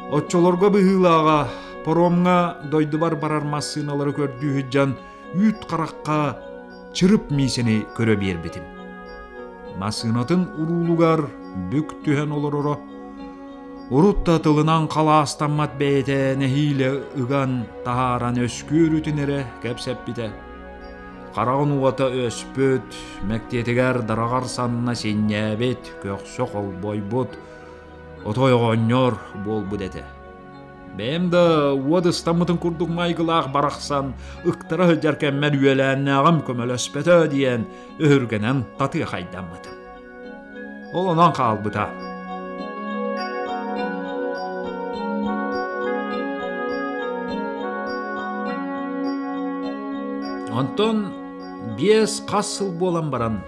Отчолорга быһыылаага, поромга дойдубар барар массыыналары көрдүү жан үт каракка чырып миисени көрө биэрбитим. Массыынатын урулугар бүк түһэн олороро. Урутта тылынан калаастаммат бэйте нехиле ыган тахаран өскүүрүтүнере кепсеппите. Карагын уата өспөт, мектетигер дарагар санна сеннябет, көксө колбойбут, отойгоннор болбут эте. Бэмда уадыстамытын курдук майгылаах барахсан, ыктара жаркеммен үйеләннағым көмөлөспөтө диен өргенен таты хайдаммытым. Олонан калбыта. Онтон 5 қасыл болан баран.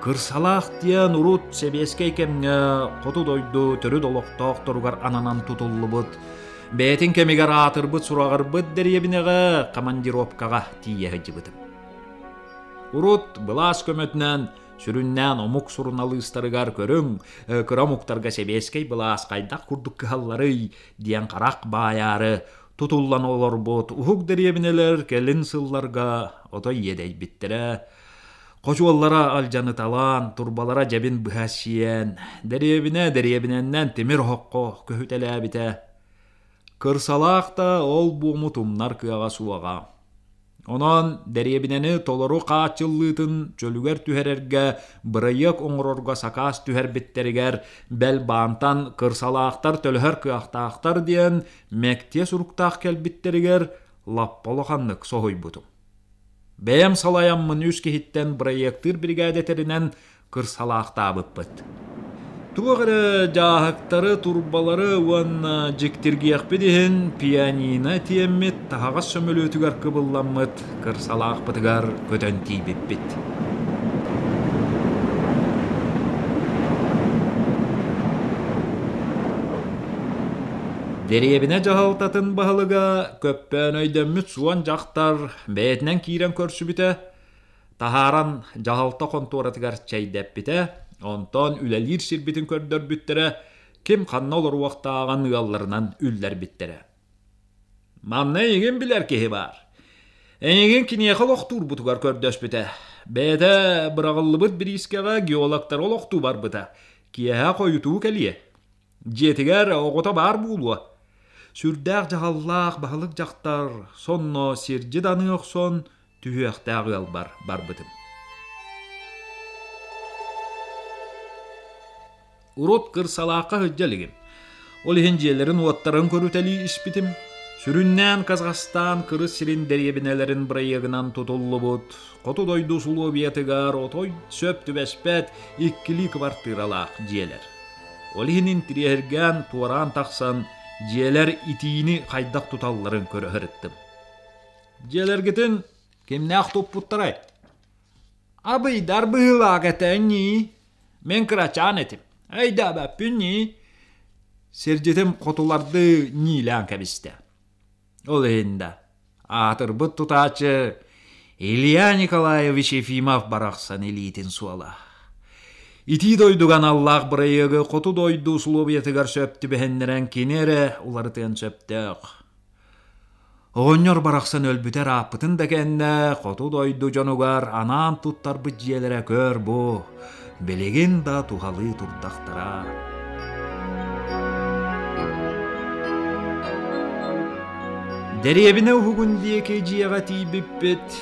Кырсалақ диен урут себеске кемне коту дойду төрү долоктоқ торугар ананан тутуллы бұд. Бәтін кемигер атыр бұд сурағыр бұд дәребінеға командировкаға тиеғі жібітім. Урут бұлас көмөтінен сүрүннен омук сурыналыстарыгар көрің, кырамуктарга себескей бұлас қайдақ күрдік кығаллары диен қарақ баяры тутуллан олар бұд. Ухук дәребінелер келін сылларға отой едей биттірі. Кочуаллара алжаны талан, турбалара жабин бұхасиен, дәребіненнен темір хоққо көхүтелі әбіте. Кырсалақта ол буумутумнар кыаға суаға. Онан дәребінені толору қачыллытын чөлігер түхерерге, бұрайық оңырорға сакас түхер біттерігер, бәл бантан кырсалақтар төлігер кыақтақтар дейін мәкте сұрықтақ кәл біттерігер лапполықанлық соғой бұтым. Бәйім салаяммын үске хиттен бұрайықтыр бригадетерінен кырсалақта абып бұд. Туғыры жағықтары турбалары уан жіктіргеяқ бедіхін пианино тиеммет тағағас сөміл өтігер кыбылламмыд кырсалақ бұтығар көтен тейбіп бет. Деребіне жағалтатын бағылыға көппен өйдемміт суан жақтар бәйтінен кейрен көрсі біті, тахаран жағалта конторатығар чәйдәп біті, онтон үләлер сирбитин көрдөр бүттірі, кем қанна олар уақтаған ұялларынан үллер біттірі. Манна еген білер кеге бар. Еген кинеқал оқтур бұтығар көрдөс біті. Бәді бірағылы бұд бір искеға геологтар ол оқту бар бұты. Киеға қойытуы кәлие. Жетігер оғыта бар бұлуы. Сүрдәқ жағаллақ бағылық жақтар, сонно серджі даны оқсон түйіқтағы ал бар бұтым. Урут кырсалаққа хүджелігім. Ол хенжелерін уаттарын көрутәлі іспітім. Сүріннен Казахстан кырыс сирин дәребінелерін бірайығынан тұтулы бұд. Қоту дойду сұлу бетігар, отой сөп түбәспәт иккілі квартиралақ желер. Ол хенін тірерген туаран тақсан желер итиini қайдақ тұталларын көрі хырыттым. Желергетін кемне ақтоп бұттарай? Абыйдар бұғылақ әтәнні, мен қырачан етім. Айда бәппүнні, серджетім қотуларды нилән кәбісті. Ол енді, атыр бұт тұтачы Илья Николаевич Ефимов барақсан елейтін суала. Ити дойдуған Аллах бірайығы қоту дойду сұлу бетігар сөпті бәхендерен кенері оларытын сөптіқ. Оғынер барақсан өлбітер апытын дәкенді қоту дойду жонуғар анан тұттар бұт желері көр бұ. Белеген да туғалы тұрдақтыра. Дәребіне ұғығынде кежиеға тейбіп бет.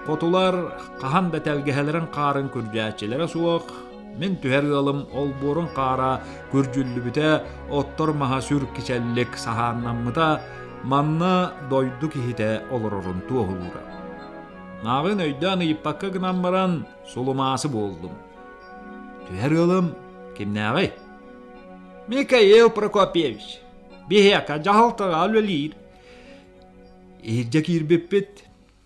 Қотулар қахан бәтәлгәлерін қарын күрдәчелері суық. Мен түхер ғылым ол борын қара күрджүлі біте оттор маға сүр кичәлік саханнамыда манна дойду кихите олырырын туғылыра. Нағын өйдан ұйпаққа ғынан баран солымасы болдым. Түхер ғылым кемне ағай? Микаил Прокопьевич, бейека жағалтыға өлілер. Иржек ирбеппет,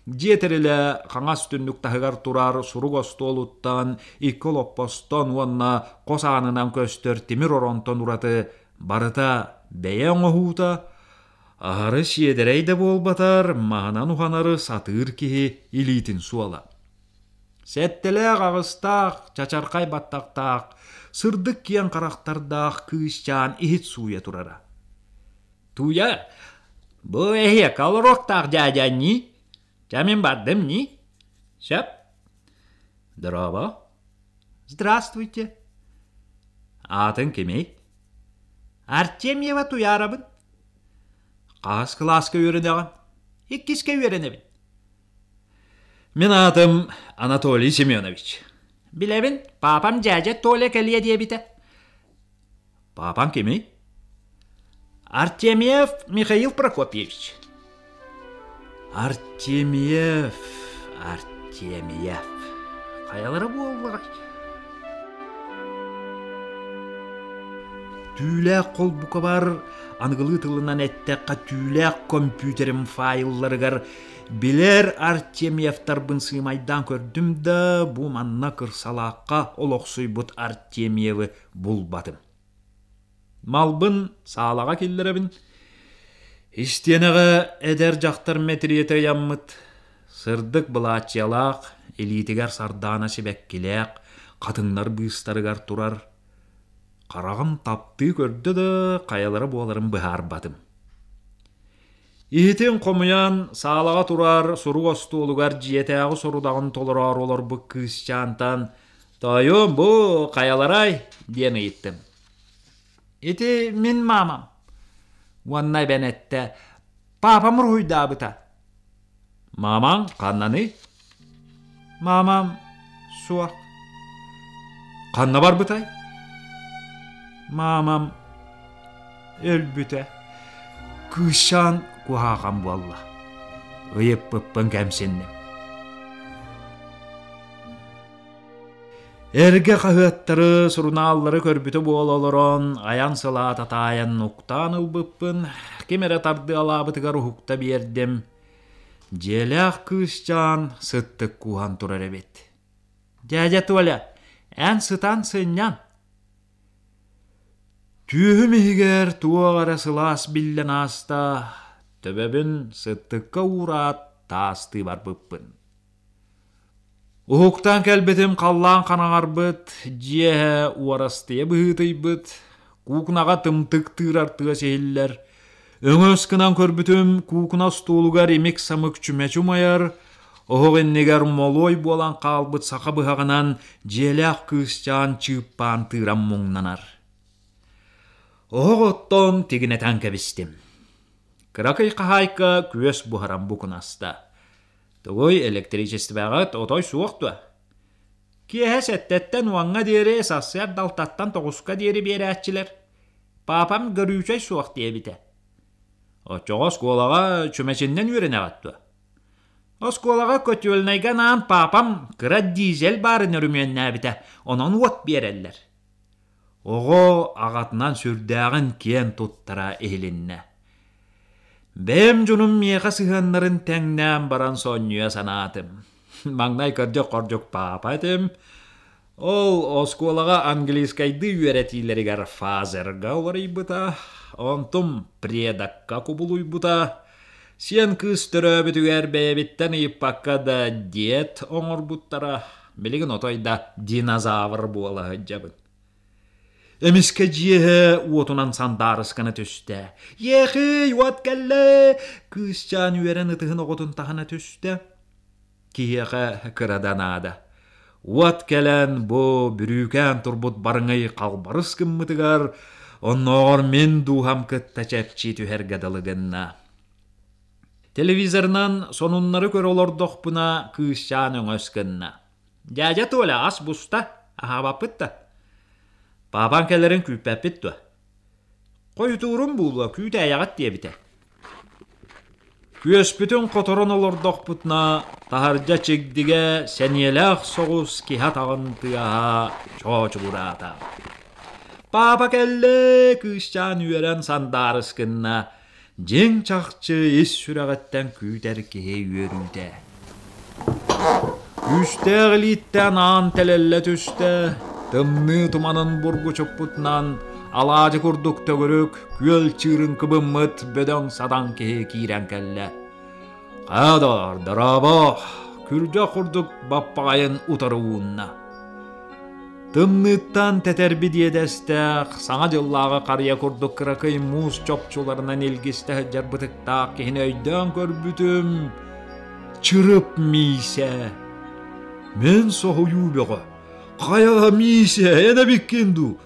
жетерілі қаңас түндік тағығар тұрар сұруқ остолуттан, икол оппостон уанна қосанынан көстір темір оронтон ұраты барыта бәйен оғута, ағары шедерейді болбатар, мағынан ұғанары сатыр кеге илитін суала. Сәттілі ағыстақ, чачарқай баттақтақ, сырдық киян қарақтардақ күйісчан ихит суя тұрара. Туя, bu kaloroktaq jajanni. Jamin бардым ни? Шап. Здорово. Здравствуйте. Атын кемей? Артемьева туярабын. Қас класска үйренеген. Иккиске үйренебін. Мен атым Анатолий Семенович. Билебін, папам жажа Толя кәлие дебіті. Папам кемей? Артемьев Михаил Прокопьевич. Артемьев. Қаялары болғай. Түүләк қол бұқа бар, аңғылы тылынан әттәққа түүләк компьютерім файларығар білер Артемьевтар бұн сыймайдан көрдім да, бұл манна кырсалаққа олықсуй бұд Артемьеві бұлбадым. Малбын сағалаға келдіребін. Истенеға әдер жақтар метриеті яммыд. Сырдық бұлатчалақ, элитігер сардана себәккелек, қатыңлар бұйыстарығар тұрар. Қарағым тапты көрді да, қаялары боларым бұхар бадым. Ихтен қомыян сағалаға тұрар, сұру осты олығар жиетәғі сұрудағын толырар олар бұ күйісчантан. Тайым бұ қаяларай, дені еттім. Эти мен мамам. Уаннай бән әтті. Папам рұйда бұта. Мамам қаннаны? Мамам суақ. Қанна бар бұтай? Мамам өл бұта. Күшан құхаған болла. Үйіп бұппын кәмсеннім. Эрге қағыттары сұруналары көрбіті болалырын, аян сылат атайын ұқтан ұлбыппын, кемері тарды алабытығар ұқта бердім. Желяқ күшчан сыттық куған тұрар әбет. Дәдя Толя, ән сытан сыннян. Түйім егер туағара сылас білін аста, төбебін сыттыққа урат тасты бар бұппын. Уһуктан кәлбетім қаллан қанағар бұд, жие уарастыя бұғытай бұд, куқнаға тымтық тырар тығасейлер. Өңөскінан көрбітім куқна столугар емек самық чүмәчүмайар, оғыннегер молой болан қалбыт сақа бұғағынан желяқ күстян чыппан тырам мұңнанар. Оғыттон тегінетан кәбістім. Қырақай қағайқа көс бұхарам бұқын аста. Тұғой электричествағыт отой суықту. Кеhe сәттәттен уаңға дейірі сасыяр далтаттан тоғысқа дейірі бері әтчілер. Папам көрүүчай суық дейбіті. Очоға сколаға чүмәчінден өрін ағатту. О сколаға көтүөлнайған аан папам кыра дизель барын өрімен әбіті. Онан уот берелер. Оғо ағатынан сүрдәғін кен тұттара елінне. Бәм жүнім меға сығанларын тәңнәм баран сонюя санатым. Маңнай көрдік қордық папа әтім. Ол осколаға английскайды үйәретилерігер фазерға оларый бұта. Онтым предакка кубулуй бұта. Сен кыз түрі бүтігер бәйбіттен иппаққа да дет оңыр бұттара. Білігін отойда динозавр буала жабын. Эмиске жие уотунан сандарысканы түсті. Ехи, уат кәлі! Күсчан үйерен ұтығын оғытын тағына түсті. Киеға кырадан ада. Уат кәлін бұ бүрікән тұрбұт барыңай қалбарыс кіммітігар, оннағыр мен дұғам күтті чәпчі түхергадылығынна. Телевизорнан сонуннары көр олордық бұна күсчан өңөскінна. Дядя Толя ас бұста, ахабапытта. Папан кәлерін күппәп бітті. Қой тұғырым бұлы күйті аяғат дебіті. Күес бүтін қоторын олырдық бұтына тахаржа чегдіге сәнеләқ соғыз кихат ағынтыға чоғырата. Папа кәлі күшчан үйерен сандарыскынна жең чақчы ес сүрағаттан күйтер кеге үйеруді. Күстәғіліттен ан тәлелі түсті. Тымны туманын бургу чоппутнан алажы курдук төгөрүк күөл чырын кыбыммыт бөдөң садан кеhe кийрен кәлле. Қадар, дараба, күржа курдук баппағайын утарыуынна. Тымныттан тәтерби диедестәк, саңа жыллағы қария күрдік кыракай муз чопчуларынан елгесті жарбытықтақ кехін өйден көрбүтім. Чырып мейсе. Мен соғую беға. Қая мейсе, әне беккенду.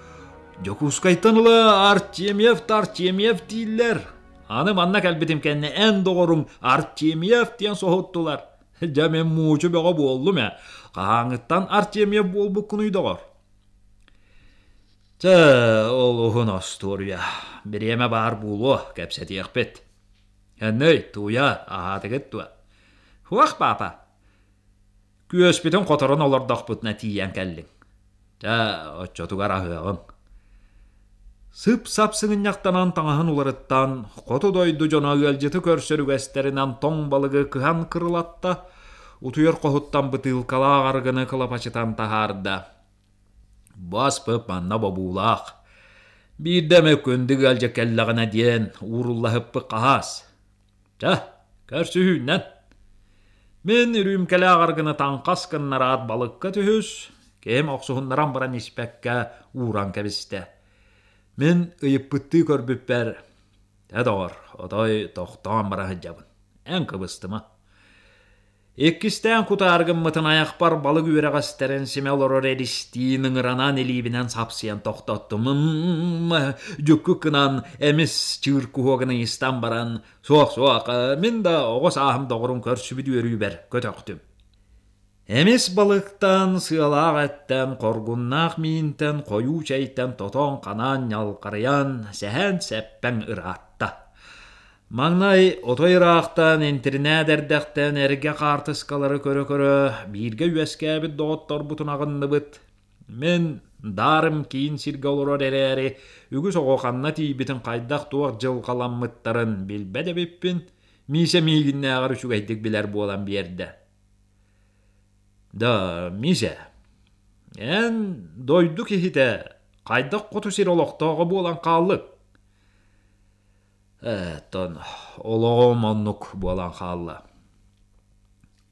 Жокускайтанылы Артемьев дейілер. Аны манна кәлбетім кәнне ән доғырым Артемьев дейін соғыттылар. Жәмен муучу беға болдым ә. Қаңыттан Артемьев болбы күнүй доғыр. Ол ұғын остурия. Біреме бар бұлу кәпсеті еқпет. Әннөй, туя, ағатығыт туа. Хуақ папа. Күөспетін қотырын олардақ бұтына тиен кәлдің. Отчотуғар ағығын. Сып-сапсыңын яқтанан таңahın уларыттан, қоты дойду жона өлжеті көрсөрі өстерінен тоң балығы кыған кырылатта, утуер қоғыттан бұтылқала ағарғыны қылапачытан тахарда. Баспып манна бабулақ. Бірдеме көндіг әлжек әллағына дейін уруллахыппы қағас. Көрсүйіннен. Мен үрүмкәлі ағарғыны таңқас кыннарат балыққа түхіс, кем оқсуғыннаран баран іспәкке уран кәбісті. Мен ұйыппытты көрбіп бәр. Тәдоғыр, отой тоқтан бара хыджабын. Ән қыбыстыма. Ekkistään kutaargımmıtın ayakpar balık üreğasteren simeloror eristiğinin ıranan elibinen sapsiyan tohtattım. Cükkükünan emis çırkuhoğını istan baran. Soğuk, min da oğuz ahım doğrum körsübü dürüber, kötöktüm. Emis balıktan, sığalaq etten, korgunnaq miyinten, koyu çeyten, toton kanan, yalqarayan, sehen seppen ıratta. Маңнай отойрақтан, интернет-әрдәқтен әрге қартысқалары көрі-көрі, бірге өскәбі доғыттар бұтын ағынды бұт. Мен дарым кейін сирге олырар әрі, үгі соғуқанна тейбітін қайдақ туақ жыл қаламмыттарын білбәді беппін, мисе мейгінне ағыр үшігайдік білер болан берді. Да, мисе, ән дойду кехіте, қайдақ құты сир олықтағы болан қалып. Тон, олығым оннук болан қалла.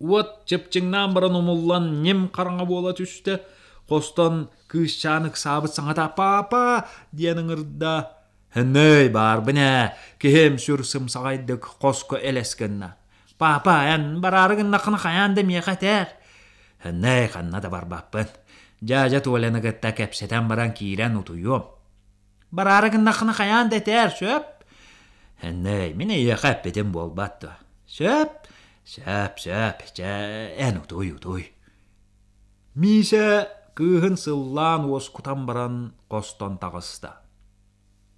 Уат чепчіңнан бұрын ұмыллан нем қарыңа бола түсті, қостан күшчанық сабыт саңата папа денің ұрда. Әннөй бар біне, кем сүрсім сағайдық қосқы әлескінна. Папа, ән барарығын нақыны қаянды меқатер. Әннөй қанна да бар баппын. Жажа туалені ғытта кәпсетен баран кейрен ұтуйым. Барарығын нақыны қаянды тәр сөп. Әннөй, мен еқап беден болбатты. Сөп, ән ұтой. Мисе күйін сыллан ос құтан баран қостан тағысты.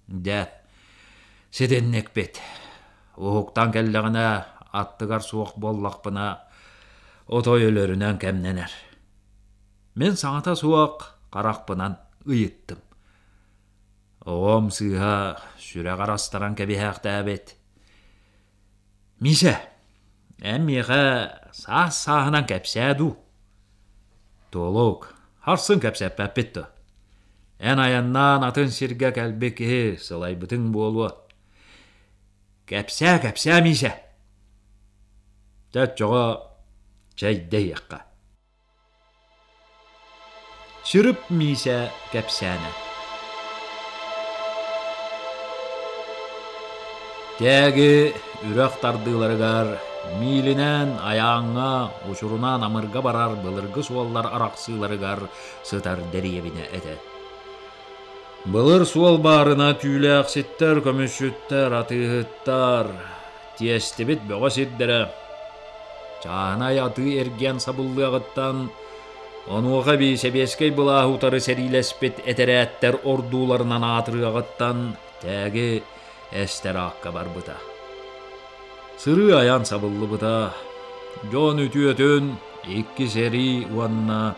Дәт, седеннек бет. Оғықтан кәлліғіне аттығар суық боллақпына отой өлерінен кәмненер. Мен саңата суық қарақпынан ұйыттым. Оғым сыға сүрі қарастаран кәбихәқті әбет. Мисе, әммеға сағынан кәпсәду. Толук, харсын кәпсәп әппетті. Ән аяннан атын сирге кәлбекі сылай бұтың болуы. Кәпсә, мисе. Тәт жоға чәйді еққа. Шырып мисе кәпсәні. Тәгі үрәқ тардыларығар, милінен аяңа, ұшырынан амырға барар бұлырғы суаллар арақсыларығар сытар дәребіне әді. Бұлыр суал барына түйілі ақсеттер, көмішіттер, атығыттар, тиесті бет бөға сетдері. Чағынай аты ерген сабылды ағыттан, онуға бей себескей бұла ұтары сәрилеспет әтәрі әттер ордуларынан атыры ағыттан, тәгі әстер аққа бар бұта. Сыры аян сабылы бұта. Жон үті өтін, екі сәрі уанна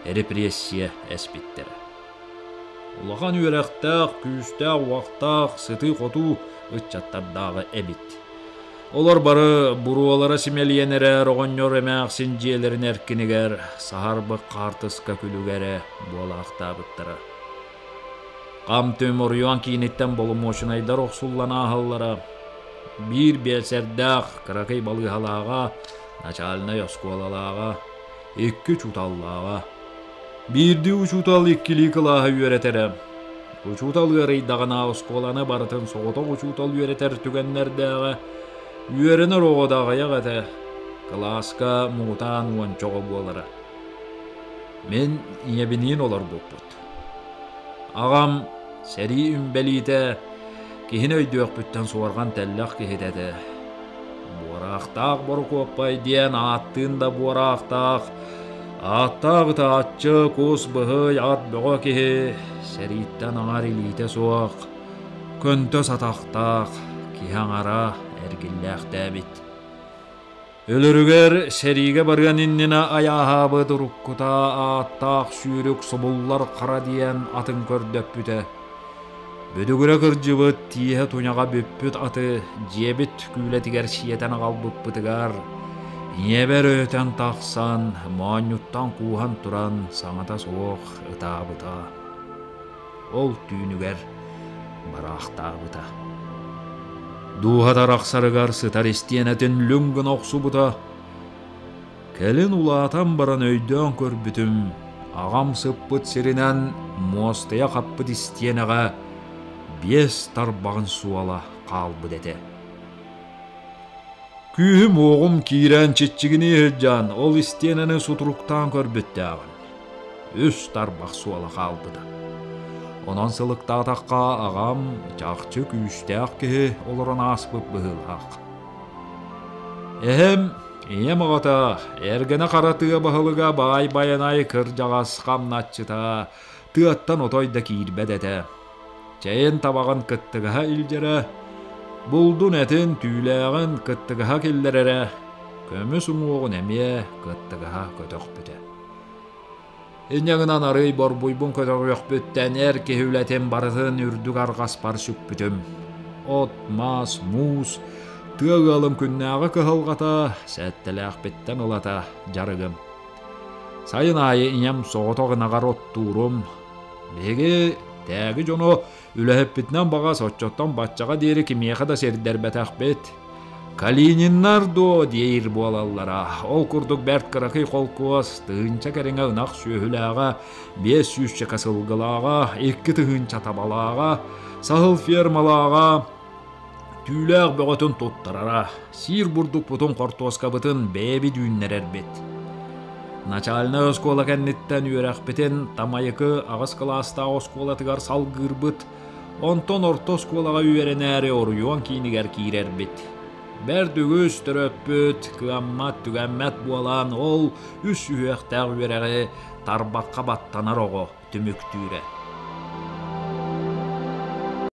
репрессия әспеттері. Улахан үйерәқтақ, күйістақ, уақтақ, сыты қоту үтчаттардағы әбіт. Олар бары бұруалары симелиенері роғыннор әмәқ сенжелерін әркінігер, сағарбы қартысқа күлігері болақта бұттыры. Қам төмір юан кейінеттен болым ошынайдар оқсуллана ағаллара. Bir белсердақ қырақай балы халаға, началына яскуалалаға, екі чуталлаға. Birdi uçutal ikkili kılahı üreterem. Uçutal ırıydağına oskolana baratın soğuta uçutal üreter tügenlerdäge üerener oğodağaya gata klaska muğtan uançoğu bolara. Men iyebinin olar buput. Ağam seri ümbelite kihin öydüökpütten suargan tellak kihidede. Buaraqtaq boru kopay diyen attığında buaraqtaq Attaq taatçı kus bıhıy at boğa kihi seritten ağar ilite soğuk Köntö sataqtaq kihan ara ergillaq däbit. Ölürüger serige bargan innina ayahabı durukkuta attaq sürük subullar qara diyen atın kördöppüte. Bödügüre kırcıbıt tihe tuñaga büppüt atı jebit küyletiger şiyeten qalbıppıtıgar. Yeber öten taqsan, mañuttan kuhan turan saňata soğuk ıtabıta. Ol tüynüger baraqtabıta. Duha taraqsarıgar sıtar istiyenetin lüngün oqsubuta. Kelin ulatan baran öydön körbütüm. Ağam sıppıt sirinen mostaya qappıt istiyeneğe bies tarbağın suala qalbı dete. Kühüm oğum kiren çitçigini hıccan, ol istiyeneni suturuktan körbüttəğin. Üst tarbaq suala qalbıda. Onan sılıqta ataqqa ağam çaqçı küyüstəq kihi oluran asbıp bıhılaq. Ehem ağata, ergene qaratıya bahılıga bay bayanay kırjağas qamnatçıta, tıattan otoyda kirbedete. Çayin tabağın kıttıgaha ilcere, buldun etin tüyläğin kıttıgaha killerere, kömüs umuğun emye kıttıgaha kötökbüte. Inňagynan arıy borbuybun kötökbütten erke hületin barıtın ürdük argaspar süppütüm. Ot, mas, mus, tığalım künnäge kıhılgata, sätteläq bitten ılata jarıgım. Sayın ayı iňem soğutogınagar otturum. Begi tägi jono ülehepbitnen baga soçottan batçaga deri kimiyaka da serderbetäkbet. Kalininnar do deyir bolallara. Ol kurduk bert kırakı kolkuas, tığınça kerenge ınak sühüläga, 500 kasılgılaga, 2 tığınça tabalaga, sahıl fermalaga, tüyläq bögötün tuttarara, sir burduk butun kortoskabıtın bebi düğünnererbet. Начальный оскола кәнниттен үйрәқпетін тамайықы ағыз класста оскола тығар салгырбыт, онтон орто осколаға үйеренәрі оруюан кейінігер кейрербет. Бәр дүгіз түрөппіт, кыаммат түгәммәт буалан ол үс үйәқтәғ үйерәғі тарбаққа баттанар оғы түміктүйре.